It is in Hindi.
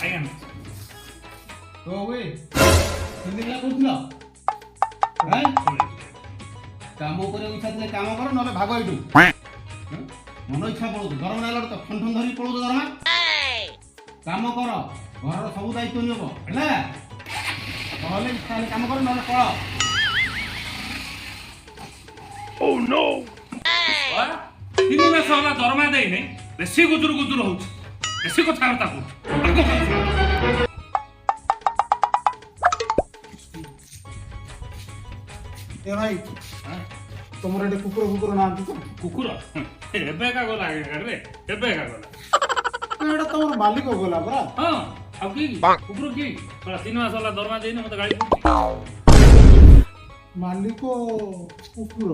ଆଜ୍ଞା तो वे हिंदी क्या बोलथिला हैं काम करे इच्छा थे काम कर नले भाग एटू मन इच्छा पळो दरमा नाला तो ठन ठन धरी पळो दरमा काम कर घर सब दायित्व नियो हैला नले खाली काम कर नले पळ ओ नो 3 मास होला दरमा देई नै बेसी गुजुर गुजुर होउछ बेसी कथाबार्ता को ए भाई तमरे एटे कुकुर कुकुर ना तो कुकुर एबे का गला रे एबे का गला एटा तमर मालिक गला बरा हां अब की कुकुर की 3 मास होला दरमा देई नै मते गाड़ी मालिक कुकुर